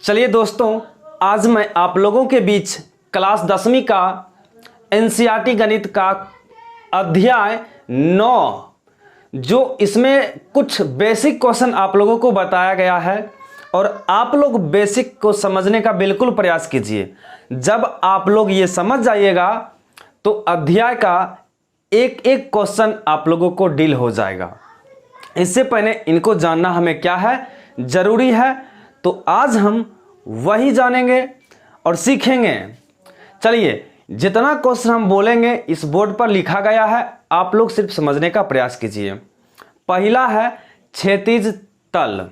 चलिए दोस्तों, आज मैं आप लोगों के बीच क्लास 10वीं का एनसीईआरटी गणित का अध्याय 9 जो इसमें कुछ बेसिक क्वेश्चन आप लोगों को बताया गया है और आप लोग बेसिक को समझने का बिल्कुल प्रयास कीजिए। जब आप लोग ये समझ जाइएगा तो अध्याय का एक एक क्वेश्चन आप लोगों को डील हो जाएगा। इससे पहले इनको जानना हमें क्या है, जरूरी है, तो आज हम वही जानेंगे और सीखेंगे। चलिए, जितना क्वेश्चन हम बोलेंगे इस बोर्ड पर लिखा गया है, आप लोग सिर्फ समझने का प्रयास कीजिए। पहला है क्षैतिज तल।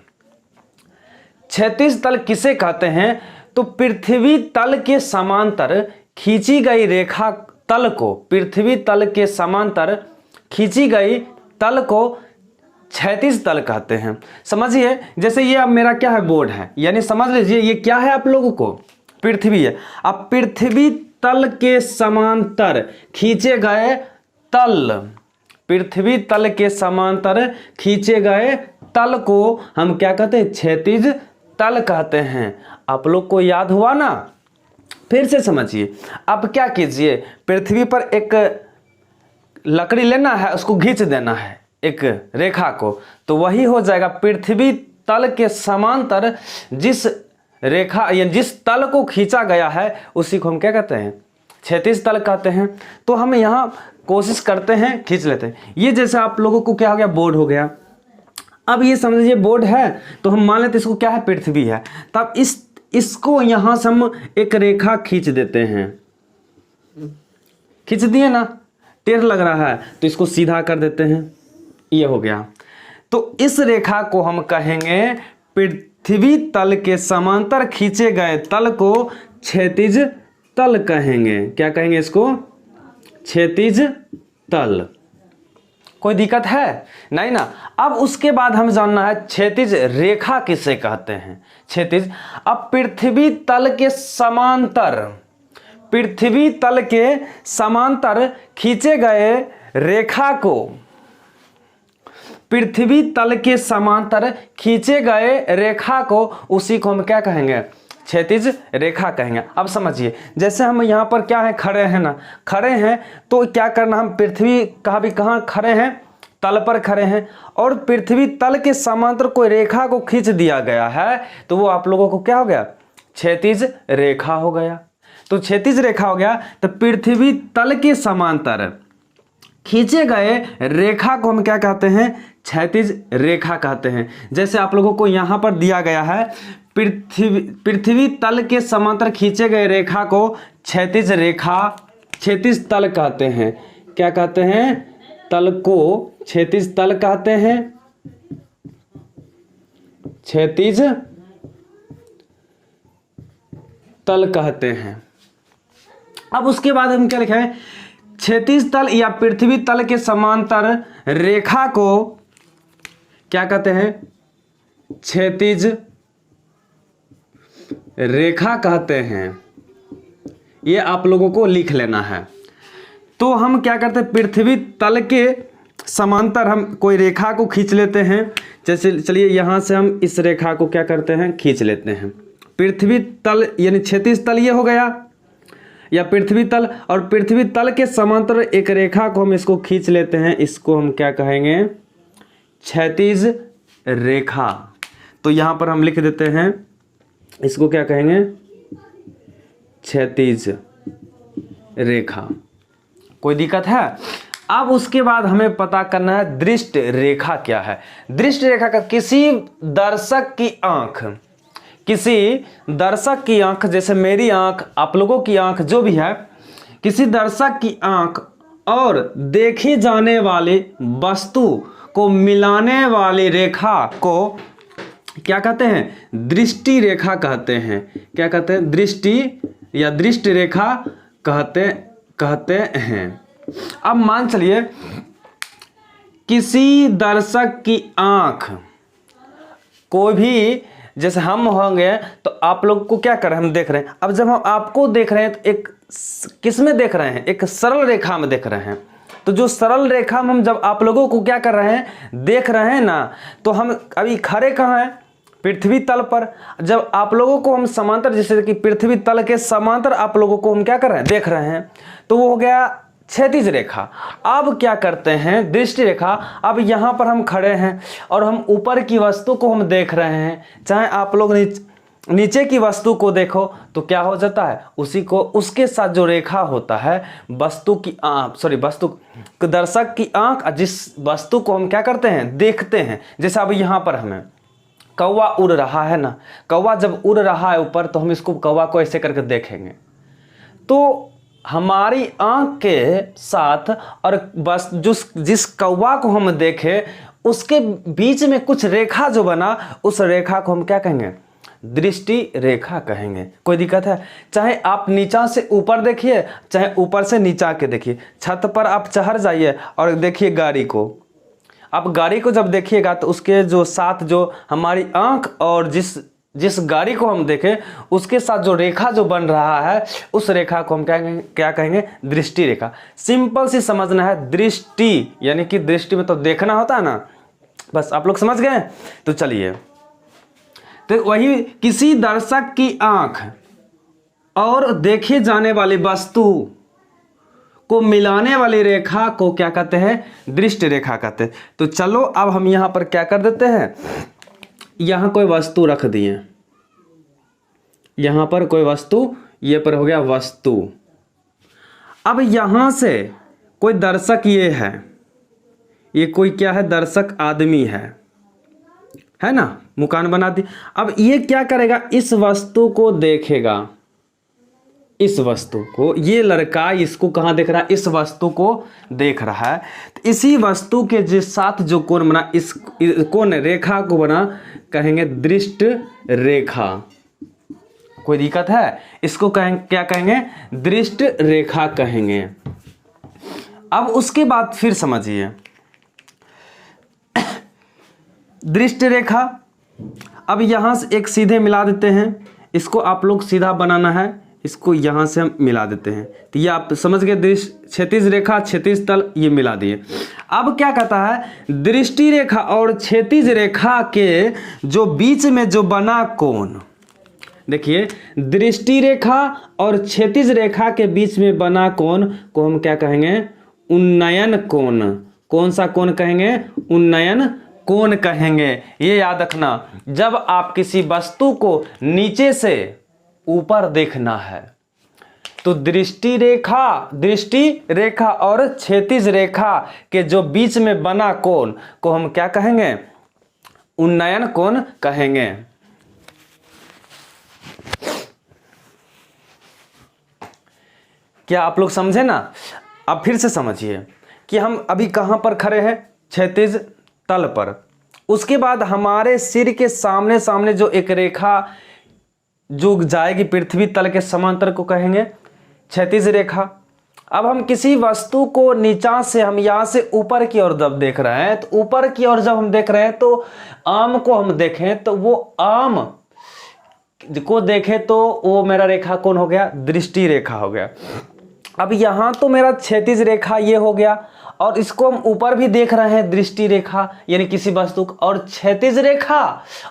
क्षैतिज तल किसे कहते हैं? तो पृथ्वी तल के समांतर खींची गई रेखा तल को, पृथ्वी तल के समांतर खींची गई तल को क्षैतिज तल कहते हैं। समझिए, जैसे ये अब मेरा क्या है, बोर्ड है, यानी समझ लीजिए ये क्या है आप लोगों को, पृथ्वी है। अब पृथ्वी तल के समांतर खींचे गए तल, पृथ्वी तल के समांतर खींचे गए तल को हम क्या कहते हैं? क्षैतिज तल कहते हैं। आप लोग को याद हुआ ना? फिर से समझिए। अब क्या कीजिए, पृथ्वी पर एक लकड़ी लेना है, उसको खींच देना है एक रेखा को, तो वही हो जाएगा पृथ्वी तल के समांतर जिस रेखा या जिस तल को खींचा गया है उसी को हम क्या कहते हैं? क्षैतिज तल कहते हैं। तो हम यहाँ कोशिश करते हैं, खींच लेते हैं। ये जैसे आप लोगों को क्या हो गया, बोर्ड हो गया। अब ये समझिए बोर्ड है तो हम मान लेते इसको क्या है, पृथ्वी है। तब इसको यहाँ से हम एक रेखा खींच देते हैं, खींच दिए ना, टेढ़ लग रहा है तो इसको सीधा कर देते हैं, ये हो गया। तो इस रेखा को हम कहेंगे पृथ्वी तल के समांतर खींचे गए तल को क्षैतिज तल कहेंगे। क्या कहेंगे इसको? क्षैतिज तल। कोई दिक्कत है? नहीं ना। अब उसके बाद हम जानना है क्षैतिज रेखा किसे कहते हैं। क्षैतिज, अब पृथ्वी तल के समांतर, पृथ्वी तल के समांतर खींचे गए रेखा को, पृथ्वी तल के समांतर खींचे गए रेखा को, उसी को हम क्या कहेंगे? क्षैतिज रेखा कहेंगे। अब समझिए, जैसे हम यहाँ पर क्या है, खड़े हैं ना, खड़े हैं तो क्या करना, हम पृथ्वी कहाँ खड़े हैं? तल पर खड़े हैं और पृथ्वी तल के समांतर कोई रेखा को खींच दिया गया है तो वो आप लोगों को क्या हो गया? क्षैतिज रेखा हो गया। तो क्षैतिज रेखा हो गया। तो पृथ्वी तल के समांतर खींचे गए रेखा को हम क्या कहते हैं? क्षैतिज रेखा कहते हैं। जैसे आप लोगों को यहाँ पर दिया गया है, पृथ्वी तल के समांतर खींचे गए रेखा को क्षैतिज रेखा, क्षैतिज तल कहते हैं। क्या कहते हैं? तल को क्षैतिज तल कहते हैं, क्षैतिज तल कहते हैं। अब उसके बाद हम क्या लिखें? क्षैतिज तल या पृथ्वी तल के समांतर रेखा को क्या कहते हैं? क्षैतिज रेखा कहते हैं। ये आप लोगों को लिख लेना है। तो हम क्या करते हैं? पृथ्वी तल के समांतर हम कोई रेखा को खींच लेते हैं। जैसे चलिए यहाँ से हम इस रेखा को क्या करते हैं? खींच लेते हैं। पृथ्वी तल यानी क्षैतिज तल ये हो गया, या पृथ्वी तल, और पृथ्वी तल के समांतर एक रेखा को हम इसको खींच लेते हैं, इसको हम क्या कहेंगे? क्षैतिज रेखा। तो यहाँ पर हम लिख देते हैं, इसको क्या कहेंगे? क्षैतिज रेखा। कोई दिक्कत है? अब उसके बाद हमें पता करना है दृष्ट रेखा क्या है। दृष्ट रेखा का किसी दर्शक की आंख, किसी दर्शक की आंख, जैसे मेरी आंख, आप लोगों की आंख, जो भी है, किसी दर्शक की आंख और देखी जाने वाली वस्तु को मिलाने वाली रेखा को क्या कहते हैं? दृष्टि रेखा कहते हैं। क्या कहते हैं? दृष्टि या दृष्ट रेखा कहते हैं। अब मान चलिए किसी दर्शक की आंख, कोई भी, जैसे हम होंगे तो आप लोग को क्या कर रहे हैं? हम देख रहे हैं। अब जब हम आपको देख रहे हैं तो एक किस में देख रहे हैं? एक सरल रेखा में देख रहे हैं। तो जो सरल रेखा में हम जब आप लोगों को क्या कर रहे हैं? देख रहे हैं ना, तो हम अभी खड़े कहाँ हैं? पृथ्वी तल पर जब आप लोगों को हम समांतर, जैसे कि पृथ्वी तल के समांतर आप लोगों को हम क्या कर रहे हैं, देख रहे हैं, तो वो हो गया क्षैतिज रेखा। अब क्या करते हैं, दृष्टि रेखा। अब यहाँ पर हम खड़े हैं और हम ऊपर की वस्तु को हम देख रहे हैं, चाहे आप लोग नीचे की वस्तु को देखो तो क्या हो जाता है, उसी को उसके साथ जो रेखा होता है वस्तु की वस्तु दर्शक की आंख जिस वस्तु को हम क्या करते हैं, देखते हैं। जैसे अब यहाँ पर हमें कौवा उड़ रहा है ना, कौवा जब उड़ रहा है ऊपर तो हम इसको कौवा को ऐसे करके देखेंगे, तो हमारी आंख के साथ और बस जिस कौवा को हम देखें उसके बीच में कुछ रेखा जो बना, उस रेखा को हम क्या कहेंगे, दृष्टि रेखा कहेंगे। कोई दिक्कत है? चाहे आप नीचा से ऊपर देखिए, चाहे ऊपर से नीचा के देखिए, छत पर आप चढ़ जाइए और देखिए गाड़ी को। आप गाड़ी को जब देखिएगा तो उसके जो साथ जो हमारी आंख और जिस गाड़ी को हम देखें उसके साथ जो रेखा जो बन रहा है, उस रेखा को हम क्या कहेंगे, दृष्टि रेखा। सिंपल सी समझना है, दृष्टि यानी कि दृष्टि में तो देखना होता है ना, बस आप लोग समझ गए। तो चलिए, तो वही किसी दर्शक की आंख और देखे जाने वाली वस्तु को मिलाने वाली रेखा को क्या कहते हैं, दृष्टि रेखा कहते हैं। तो चलो अब हम यहां पर क्या कर देते हैं, यहां कोई वस्तु रख दिए, यहां पर कोई वस्तु, ये पर हो गया वस्तु। अब यहां से कोई दर्शक ये है, ये कोई क्या है, दर्शक आदमी है ना, मुकान बना दी। अब ये क्या करेगा, इस वस्तु को देखेगा, इस वस्तु को, ये लड़का इसको कहाँ देख रहा है, इस वस्तु को देख रहा है। तो इसी वस्तु के जिस साथ जो कोण बना, इस कोण रेखा को बना कहेंगे दृष्टि रेखा। कोई दिक्कत है? इसको कहेंगे क्या कहेंगे, दृष्टि रेखा कहेंगे। अब उसके बाद फिर समझिए, दृष्टि रेखा। अब यहां से एक सीधे मिला देते हैं, इसको आप लोग सीधा बनाना है, इसको यहां से हम मिला देते हैं। तो ये आप समझ गए, क्षैतिज रेखा, क्षैतिज तल, ये मिला दिए। अब क्या कहता है, दृष्टि रेखा और क्षैतिज रेखा के जो बीच में जो बना कोण, देखिए दृष्टि रेखा और क्षैतिज रेखा के बीच में बना कोण को हम क्या कहेंगे, उन्नयन कोण। कौन सा कोण कहेंगे, उन्नयन कोण कहेंगे। ये याद रखना, जब आप किसी वस्तु को नीचे से ऊपर देखना है तो दृष्टि रेखा और क्षैतिज रेखा के जो बीच में बना कोण को हम क्या कहेंगे, उन्नयन कोण कहेंगे। क्या आप लोग समझे ना? अब फिर से समझिए कि हम अभी कहां पर खड़े हैं, क्षैतिज तल पर। उसके बाद हमारे सिर के सामने सामने जो एक रेखा जो जाएगी पृथ्वी तल के समांतर को कहेंगे क्षैतिज रेखा। अब हम किसी वस्तु को नीचा से हम यहां से ऊपर की ओर जब देख रहे हैं, तो ऊपर की ओर जब हम देख रहे हैं तो आम को हम देखें तो वो आम को देखें तो वो मेरा रेखा कौन हो गया, दृष्टि रेखा हो गया। अब यहां तो मेरा क्षैतिज रेखा ये हो गया, और इसको हम ऊपर भी देख रहे हैं दृष्टि रेखा यानी किसी वस्तु को, और क्षैतिज रेखा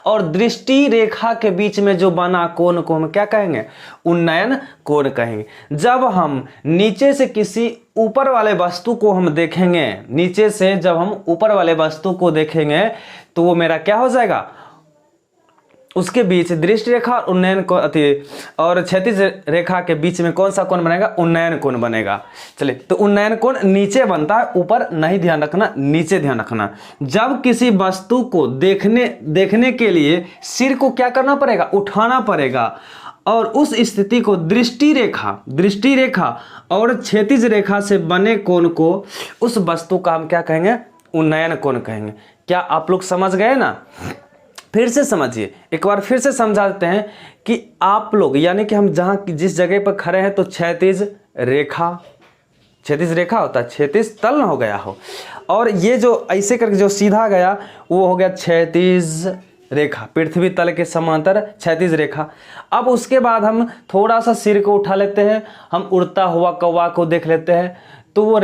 और दृष्टि रेखा के बीच में जो बना कोण को हम क्या कहेंगे, उन्नयन कोण कहेंगे। जब हम नीचे से किसी ऊपर वाले वस्तु को हम देखेंगे, नीचे से जब हम ऊपर वाले वस्तु को देखेंगे तो वो मेरा क्या हो जाएगा, उसके बीच दृष्टि रेखा उन्नयन कोण और क्षैतिज रेखा के बीच में कौन सा कोण बनेगा, उन्नयन कोण बनेगा। चलिए, तो उन्नयन कोण नीचे बनता है, ऊपर नहीं ध्यान रखना, नीचे ध्यान रखना। जब किसी वस्तु को देखने के लिए सिर को क्या करना पड़ेगा, उठाना पड़ेगा, और उस स्थिति को दृष्टि रेखा और क्षैतिज रेखा से बने कोण को, उस वस्तु का हम क्या कहेंगे, उन्नयन कोण कहेंगे। क्या आप लोग समझ गए ना? फिर से समझिए, एक बार फिर से समझा देते हैं कि आप लोग यानी कि हम जहाँ जिस जगह पर खड़े हैं तो क्षैतिज रेखा होता है, क्षैतिज तल ना हो गया हो, और ये जो ऐसे करके जो सीधा गया वो हो गया क्षैतिज रेखा, पृथ्वी तल के समांतर क्षैतिज रेखा। अब उसके बाद हम थोड़ा सा सिर को उठा लेते हैं, हम उड़ता हुआ कौवा को देख लेते हैं, तो वो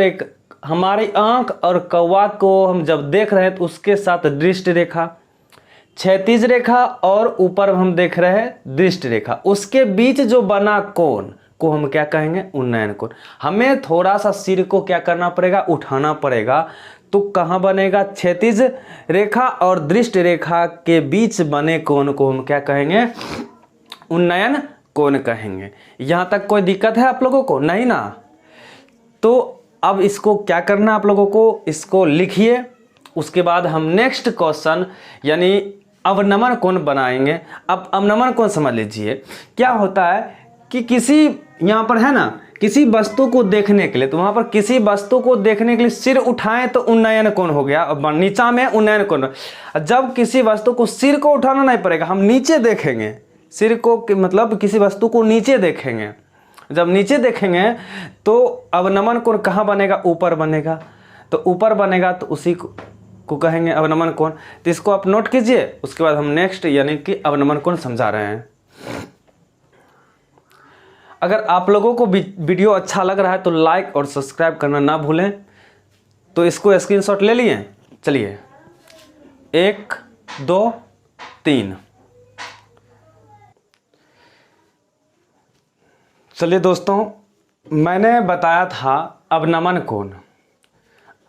हमारी आंख और कौवा को हम जब देख रहे हैं तो उसके साथ दृष्टि रेखा, क्षैतिज रेखा और ऊपर हम देख रहे हैं दृष्टि रेखा, उसके बीच जो बना कोण को हम क्या कहेंगे? उन्नयन कोण। हमें थोड़ा सा सिर को क्या करना पड़ेगा? उठाना पड़ेगा। तो कहाँ बनेगा? क्षैतिज रेखा और दृष्टि रेखा के बीच बने कोण को हम क्या कहेंगे? उन्नयन कोण कहेंगे। यहां तक कोई दिक्कत है आप लोगों को? नहीं ना? तो अब इसको क्या करना आप लोगों को? इसको लिखिए। उसके बाद हम नेक्स्ट क्वेश्चन यानी अवनमन कोण बनाएंगे। अब अवनमन कोण समझ लीजिए क्या होता है कि किसी यहाँ पर है ना, किसी वस्तु को देखने के लिए, तो वहां पर किसी वस्तु को देखने के लिए सिर उठाएं तो उन्नयन कोण हो गया। अब नीचा में उन्नयन कोण। जब किसी वस्तु को सिर को उठाना नहीं पड़ेगा, हम नीचे देखेंगे सिर को, मतलब किसी वस्तु को नीचे देखेंगे। जब नीचे देखेंगे तो अवनमन कोण कहाँ बनेगा? ऊपर बनेगा। तो ऊपर बनेगा तो उसी को कहेंगे अवनमन कोण। तो इसको आप नोट कीजिए। उसके बाद हम नेक्स्ट यानी कि अवनमन कोण समझा रहे हैं। अगर आप लोगों को वीडियो अच्छा लग रहा है तो लाइक और सब्सक्राइब करना ना भूलें। तो इसको स्क्रीनशॉट ले लिए। चलिए 1 2 3। चलिए दोस्तों, मैंने बताया था अवनमन कोण।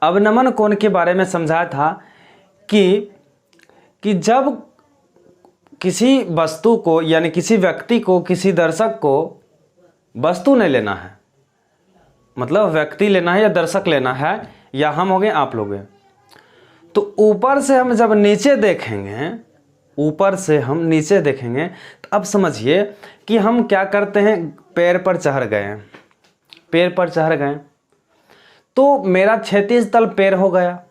अवनमन कोण के बारे में समझाया था कि जब किसी वस्तु को यानी किसी व्यक्ति को, किसी दर्शक को वस्तु नहीं लेना है, मतलब व्यक्ति लेना है या दर्शक लेना है, या हम हो गए आप लोग हैं, तो ऊपर से हम जब नीचे देखेंगे, ऊपर से हम नीचे देखेंगे तो अब समझिए कि हम क्या करते हैं? पैर पर चढ़ गए, पैर पर चढ़ गए तो मेरा क्षैतिज तल पैर हो गया।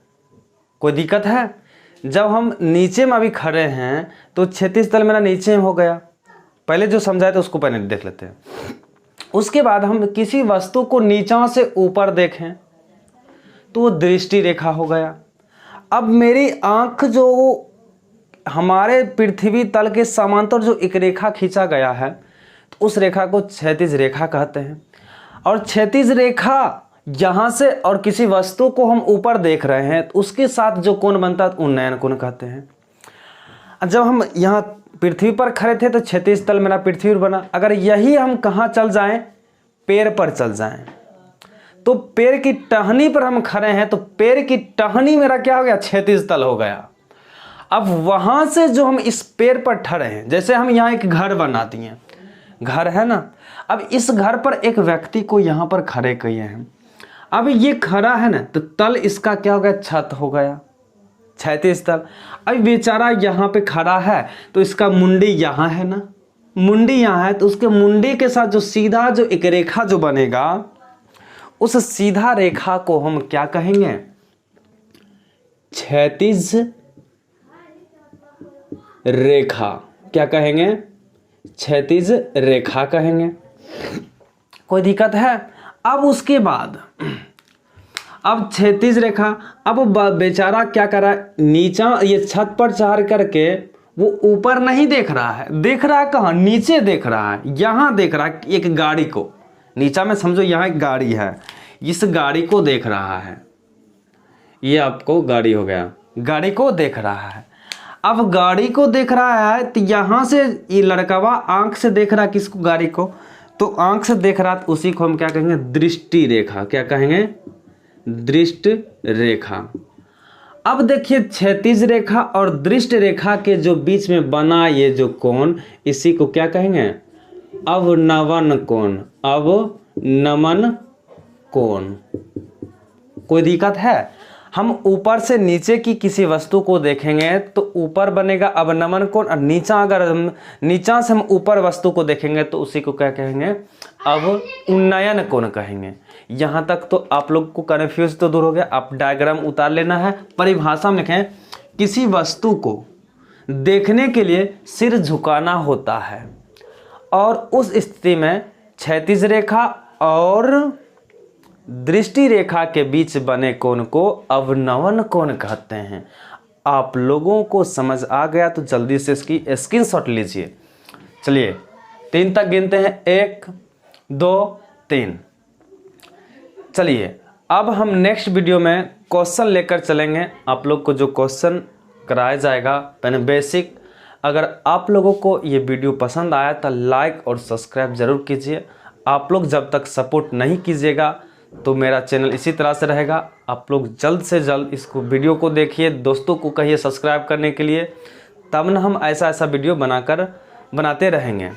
कोई दिक्कत है? जब हम नीचे में अभी खड़े हैं तो क्षैतिज तल मेरा नीचे हो गया। पहले जो समझाया था उसको पहले देख लेते हैं। उसके बाद हम किसी वस्तु को नीचा से ऊपर देखें तो वो दृष्टि रेखा हो गया। अब मेरी आंख जो हमारे पृथ्वी तल के समांतर जो एक रेखा खींचा गया है तो उस रेखा को क्षैतिज रेखा कहते हैं। और क्षैतिज रेखा यहाँ से और किसी वस्तु को हम ऊपर देख रहे हैं तो उसके साथ जो कोण बनता है उन्नयन कोण कहते हैं। जब हम यहाँ पृथ्वी पर खड़े थे तो क्षैतिज तल मेरा पृथ्वी पर बना। अगर यही हम कहाँ चल जाएं? पैर पर चल जाएं तो पैर की टहनी पर हम खड़े हैं तो पैर की टहनी मेरा क्या हो गया? क्षैतिज तल हो गया। अब वहां से जो हम इस पैर पर ठहरे हैं, जैसे हम यहाँ एक घर बना दिए, घर है ना, अब इस घर पर एक व्यक्ति को यहाँ पर खड़े किए हैं। अब ये खड़ा है ना तो तल इसका क्या हो गया? छत हो गया, क्षैतिज तल। अब बेचारा यहाँ पे खड़ा है तो इसका मुंडी यहाँ है ना, मुंडी यहाँ है तो उसके मुंडी के साथ जो सीधा जो एक रेखा जो बनेगा, उस सीधा रेखा को हम क्या कहेंगे? क्षैतिज रेखा। क्या कहेंगे? क्षैतिज रेखा कहेंगे। कोई दिक्कत है? अब उसके बाद अब क्षैतिज रेखा, अब बेचारा क्या कर रहा है? नीचा ये छत पर चढ़ करके वो ऊपर नहीं देख रहा है, देख रहा है कहाँ? नीचे देख रहा है। यहाँ देख रहा है एक गाड़ी को, नीचा में समझो यहाँ एक गाड़ी है, इस गाड़ी को देख रहा है। ये आपको गाड़ी हो गया, गाड़ी को देख रहा है। अब गाड़ी को देख रहा है तो यहाँ से ये लड़कावा आंख से देख रहा है किसको? गाड़ी को। तो आंख से देख रहा तो उसी को हम क्या कहेंगे? दृष्टि रेखा। क्या कहेंगे? दृष्टि रेखा। अब देखिए क्षैतिज रेखा और दृष्टि रेखा के जो बीच में बना ये जो कोण, इसी को क्या कहेंगे? अवनमन कोण। अवनमन कोण। कोई दिक्कत है? हम ऊपर से नीचे की किसी वस्तु को देखेंगे तो ऊपर बनेगा अवनमन कोण, और नीचा अगर हम नीचा से हम ऊपर वस्तु को देखेंगे तो उसी को क्या कहेंगे? अब उन्नयन कोण कहेंगे। यहाँ तक तो आप लोग को कन्फ्यूज तो दूर हो गया। आप डायग्राम उतार लेना है, परिभाषा में लिखें किसी वस्तु को देखने के लिए सिर झुकाना होता है और उस स्थिति में क्षैतिज रेखा और दृष्टि रेखा के बीच बने कोण को अवनमन कोण कहते हैं। आप लोगों को समझ आ गया तो जल्दी से इसकी स्क्रीनशॉट लीजिए। चलिए 3 तक गिनते हैं, 1 2 3। चलिए अब हम नेक्स्ट वीडियो में क्वेश्चन लेकर चलेंगे। आप लोग को जो क्वेश्चन कराया जाएगा यानी बेसिक। अगर आप लोगों को ये वीडियो पसंद आया तो लाइक और सब्सक्राइब ज़रूर कीजिए। आप लोग जब तक सपोर्ट नहीं कीजिएगा तो मेरा चैनल इसी तरह से रहेगा। आप लोग जल्द से जल्द इसको वीडियो को देखिए, दोस्तों को कहिए सब्सक्राइब करने के लिए, तब ना हम ऐसा वीडियो बनाते रहेंगे।